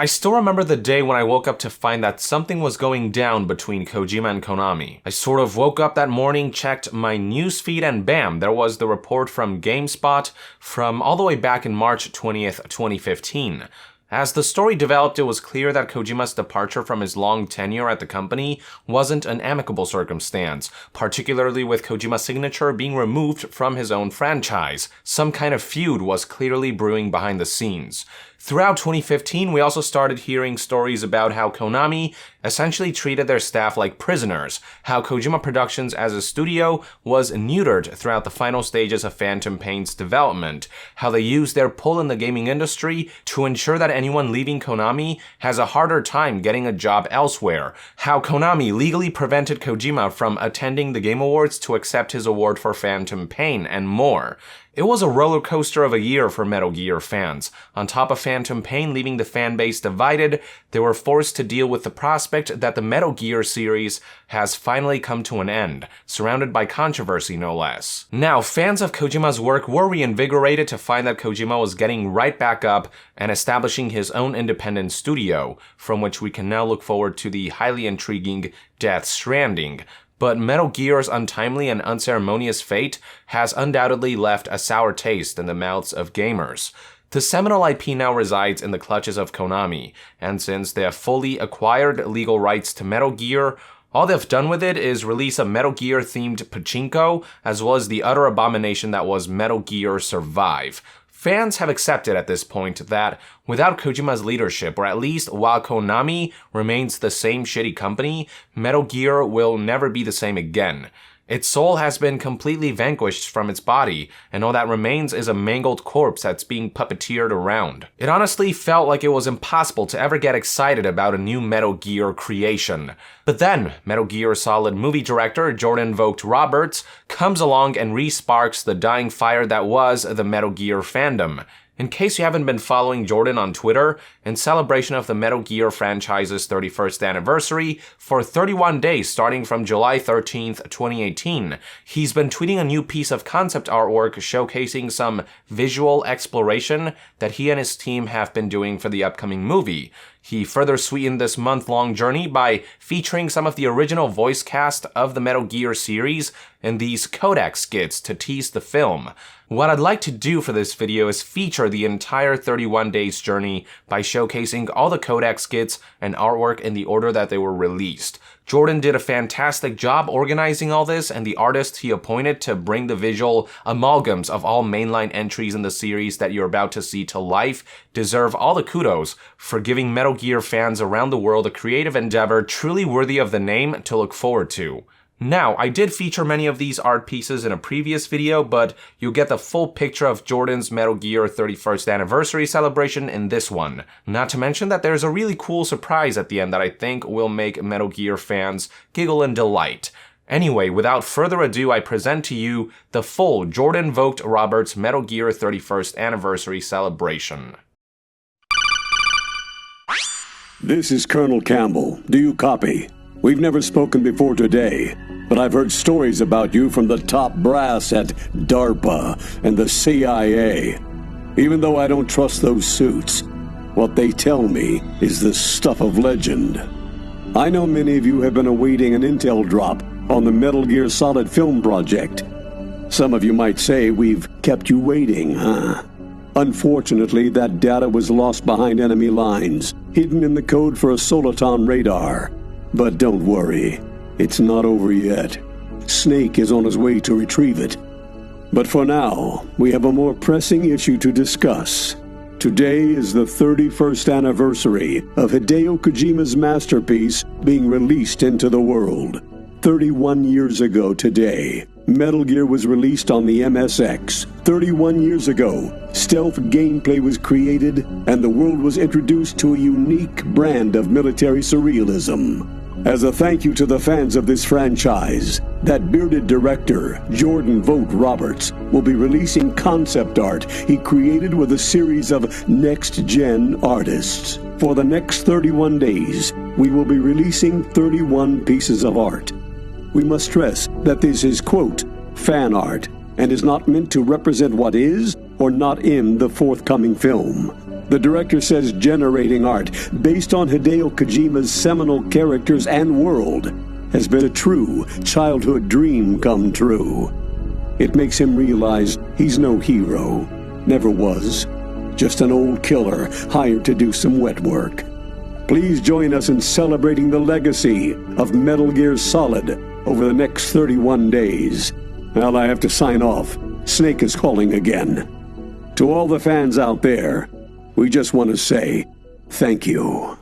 I still remember the day when I woke up to find that something was going down between Kojima and Konami. I sort of woke up that morning, checked my newsfeed, and bam, there was the report from GameSpot from all the way back in March 20th, 2015. As the story developed, it was clear that Kojima's departure from his long tenure at the company wasn't an amicable circumstance, particularly with Kojima's signature being removed from his own franchise. Some kind of feud was clearly brewing behind the scenes. Throughout 2015, we also started hearing stories about how Konami essentially treated their staff like prisoners, how Kojima Productions as a studio was neutered throughout the final stages of Phantom Pain's development, how they used their pull in the gaming industry to ensure that anyone leaving Konami has a harder time getting a job elsewhere, how Konami legally prevented Kojima from attending the Game Awards to accept his award for Phantom Pain, and more. It was a roller coaster of a year for Metal Gear fans. On top of Phantom Pain leaving the fanbase divided, they were forced to deal with the prospect that the Metal Gear series has finally come to an end, surrounded by controversy no less. Now, fans of Kojima's work were reinvigorated to find that Kojima was getting right back up and establishing his own independent studio, from which we can now look forward to the highly intriguing Death Stranding. But Metal Gear's untimely and unceremonious fate has undoubtedly left a sour taste in the mouths of gamers. The seminal IP now resides in the clutches of Konami, and since they have fully acquired legal rights to Metal Gear, all they've done with it is release a Metal Gear-themed pachinko, as well as the utter abomination that was Metal Gear Survive. Fans have accepted at this point that without Kojima's leadership, or at least while Konami remains the same shitty company, Metal Gear will never be the same again. Its soul has been completely vanquished from its body, and all that remains is a mangled corpse that's being puppeteered around. It honestly felt like it was impossible to ever get excited about a new Metal Gear creation. But then, Metal Gear Solid movie director Jordan Vogt-Roberts comes along and re-sparks the dying fire that was the Metal Gear fandom. In case you haven't been following Jordan on Twitter, in celebration of the Metal Gear franchise's 31st anniversary, for 31 days starting from July 13th, 2018, he's been tweeting a new piece of concept artwork showcasing some visual exploration that he and his team have been doing for the upcoming movie. He further sweetened this month-long journey by featuring some of the original voice cast of the Metal Gear series in these codec skits to tease the film. What I'd like to do for this video is feature the entire 31 days journey by showcasing all the codec skits and artwork in the order that they were released. Jordan did a fantastic job organizing all this, and the artists he appointed to bring the visual amalgams of all mainline entries in the series that you're about to see to life deserve all the kudos for giving Metal Gear fans around the world a creative endeavor truly worthy of the name to look forward to. Now, I did feature many of these art pieces in a previous video, but you'll get the full picture of Jordan's Metal Gear 31st anniversary celebration in this one. Not to mention that there's a really cool surprise at the end that I think will make Metal Gear fans giggle in delight. Anyway, without further ado, I present to you the full Jordan Vogt-Roberts Metal Gear 31st anniversary celebration. This is Colonel Campbell. Do you copy? We've never spoken before today, but I've heard stories about you from the top brass at DARPA and the CIA. Even though I don't trust those suits, what they tell me is the stuff of legend. I know many of you have been awaiting an intel drop on the Metal Gear Solid film project. Some of you might say we've kept you waiting, huh? Unfortunately, that data was lost behind enemy lines, hidden in the code for a Soliton radar. But don't worry, it's not over yet. Snake is on his way to retrieve it. But for now, we have a more pressing issue to discuss. Today is the 31st anniversary of Hideo Kojima's masterpiece being released into the world. 31 years ago today, Metal Gear was released on the MSX. 31 years ago, stealth gameplay was created and the world was introduced to a unique brand of military surrealism. As a thank you to the fans of this franchise, that bearded director, Jordan Vogt-Roberts, will be releasing concept art he created with a series of next-gen artists. For the next 31 days, we will be releasing 31 pieces of art. We must stress that this is, quote, fan art, and is not meant to represent what is or not in the forthcoming film. The director says generating art based on Hideo Kojima's seminal characters and world has been a true childhood dream come true. It makes him realize he's no hero, never was, just an old killer hired to do some wet work. Please join us in celebrating the legacy of Metal Gear Solid over the next 31 days. Well, I have to sign off. Snake is calling again. To all the fans out there, we just want to say thank you.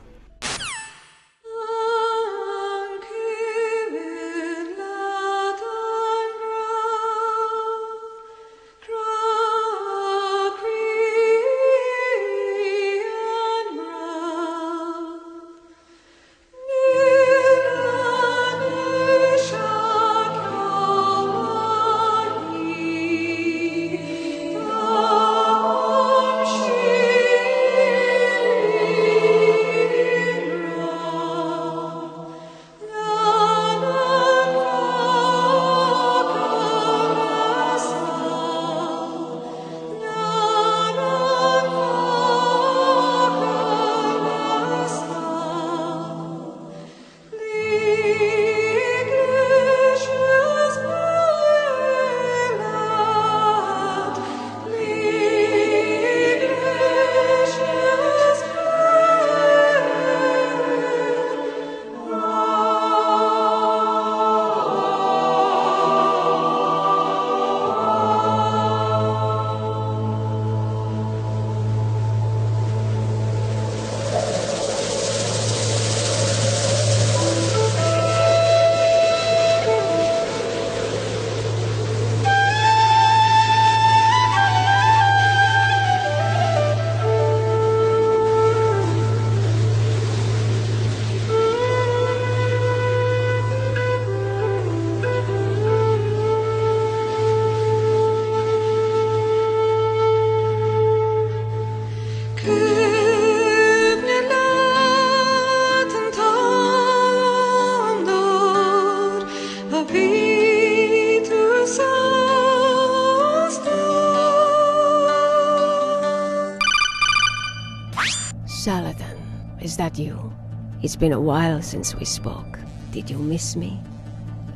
Is that you? It's been a while since we spoke. Did you miss me?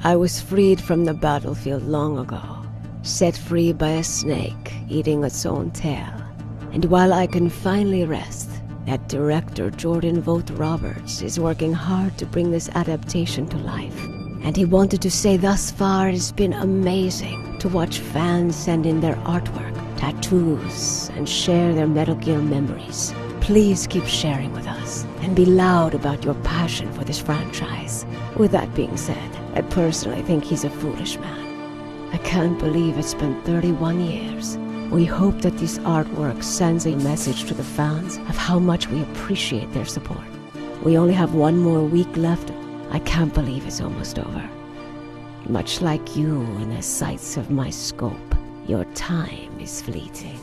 I was freed from the battlefield long ago, set free by a snake eating its own tail. And while I can finally rest, that director Jordan Vogt Roberts is working hard to bring this adaptation to life. And he wanted to say thus far it's been amazing to watch fans send in their artwork, tattoos, and share their Metal Gear memories. Please keep sharing with us, and be loud about your passion for this franchise. With that being said, I personally think he's a foolish man. I can't believe it's been 31 years. We hope that this artwork sends a message to the fans of how much we appreciate their support. We only have one more week left. I can't believe it's almost over. Much like you in the sights of my scope, your time is fleeting.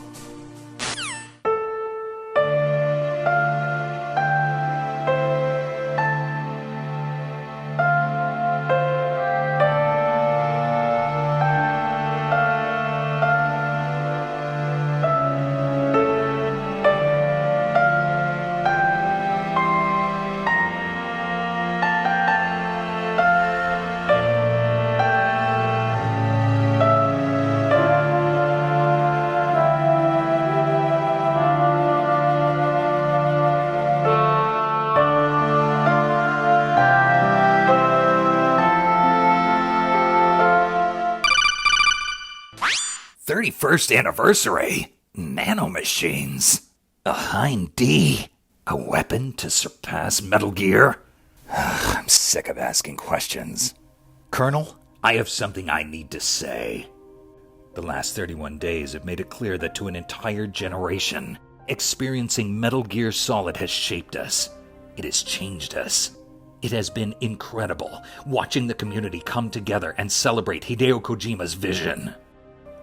First anniversary? Nanomachines? A Hind D? A weapon to surpass Metal Gear? I'm sick of asking questions. Colonel, I have something I need to say. The last 31 days have made it clear that to an entire generation, experiencing Metal Gear Solid has shaped us. It has changed us. It has been incredible watching the community come together and celebrate Hideo Kojima's vision.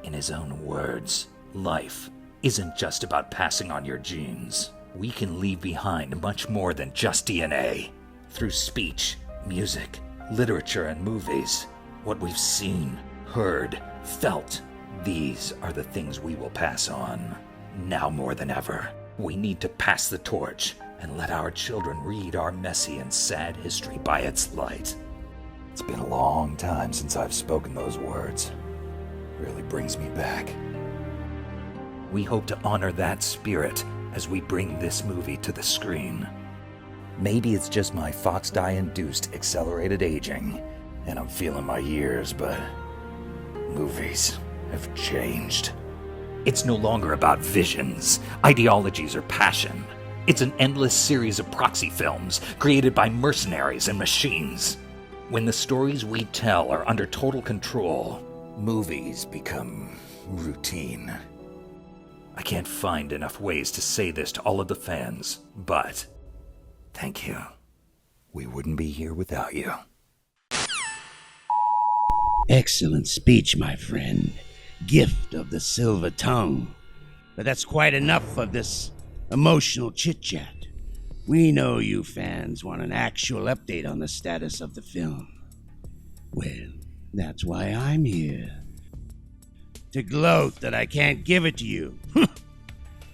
In his own words, life isn't just about passing on your genes. We can leave behind much more than just DNA. Through speech, music, literature, and movies, what we've seen, heard, felt, these are the things we will pass on. Now more than ever, We need to pass the torch and let our children read our messy and sad history by its light. It's been a long time since I've spoken those words. It really brings me back. We hope to honor that spirit as we bring this movie to the screen. Maybe it's just my Fox dye-induced accelerated aging, and I'm feeling my years, but movies have changed. It's no longer about visions, ideologies, or passion. It's an endless series of proxy films created by mercenaries and machines. When the stories we tell are under total control, movies become routine. I can't find enough ways to say this to all of the fans, but thank you. We wouldn't be here without you. Excellent speech, my friend. Gift of the silver tongue. But that's quite enough of this emotional chit-chat. We know you fans want an actual update on the status of the film. Well, that's why I'm here. To gloat that I can't give it to you.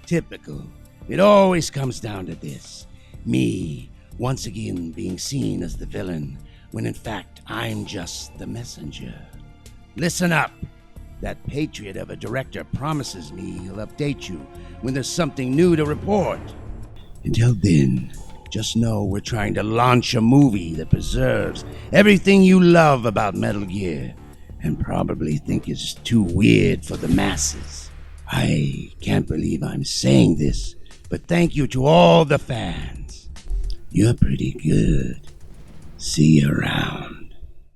Typical. It always comes down to this. Me, once again being seen as the villain, when in fact I'm just the messenger. Listen up. That patriot of a director promises me he'll update you when there's something new to report. Until then, just know we're trying to launch a movie that preserves everything you love about Metal Gear and probably think is too weird for the masses. I can't believe I'm saying this, but thank you to all the fans. You're pretty good. See you around.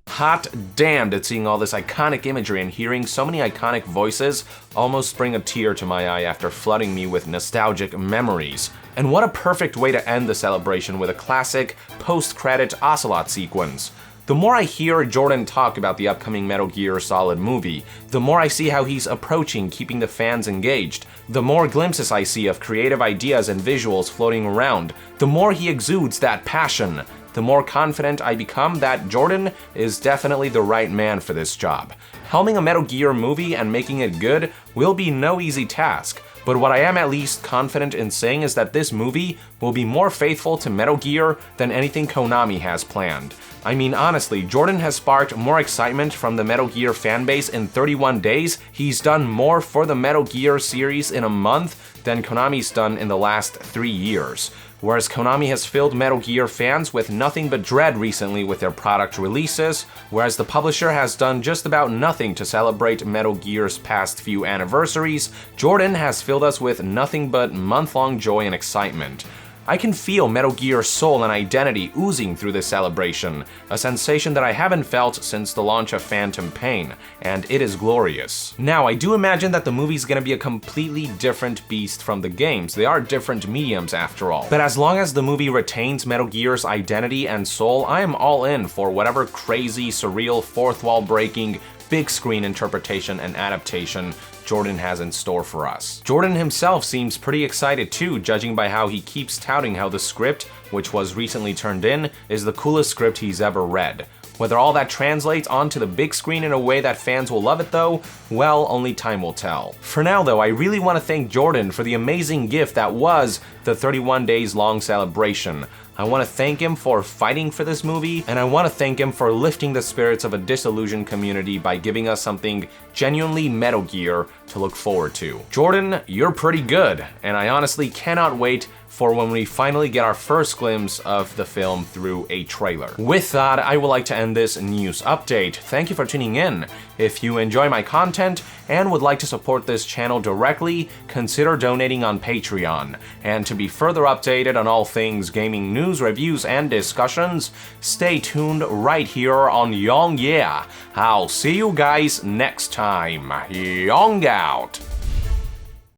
Hot damned at seeing all this iconic imagery and hearing so many iconic voices almost bring a tear to my eye after flooding me with nostalgic memories. And what a perfect way to end the celebration with a classic post-credit Ocelot sequence. The more I hear Jordan talk about the upcoming Metal Gear Solid movie, the more I see how he's approaching keeping the fans engaged, the more glimpses I see of creative ideas and visuals floating around, the more he exudes that passion, the more confident I become that Jordan is definitely the right man for this job. Helming a Metal Gear movie and making it good will be no easy task, but what I am at least confident in saying is that this movie will be more faithful to Metal Gear than anything Konami has planned. I mean, honestly, Jordan has sparked more excitement from the Metal Gear fanbase in 31 days. He's done more for the Metal Gear series in a month than Konami's done in the last 3 years. Whereas Konami has filled Metal Gear fans with nothing but dread recently with their product releases, whereas the publisher has done just about nothing to celebrate Metal Gear's past few anniversaries, Jordan has filled us with nothing but month-long joy and excitement. I can feel Metal Gear's soul and identity oozing through this celebration, a sensation that I haven't felt since the launch of Phantom Pain, and it is glorious. Now, I do imagine that the movie's gonna be a completely different beast from the games. They are different mediums after all. But as long as the movie retains Metal Gear's identity and soul, I am all in for whatever crazy, surreal, fourth wall breaking, big screen interpretation and adaptation Jordan has in store for us. Jordan himself seems pretty excited too, judging by how he keeps touting how the script, which was recently turned in, is the coolest script he's ever read. Whether all that translates onto the big screen in a way that fans will love it though, well, only time will tell. For now though, I really want to thank Jordan for the amazing gift that was the 31 days long celebration. I want to thank him for fighting for this movie, and I want to thank him for lifting the spirits of a disillusioned community by giving us something genuinely Metal Gear to look forward to. Jordan, you're pretty good, and I honestly cannot wait for when we finally get our first glimpse of the film through a trailer. With that, I would like to end this news update. Thank you for tuning in. If you enjoy my content and would like to support this channel directly, consider donating on Patreon. And to be further updated on all things gaming news, reviews, and discussions, stay tuned right here on Yong Yeah. I'll see you guys next time. Yong out.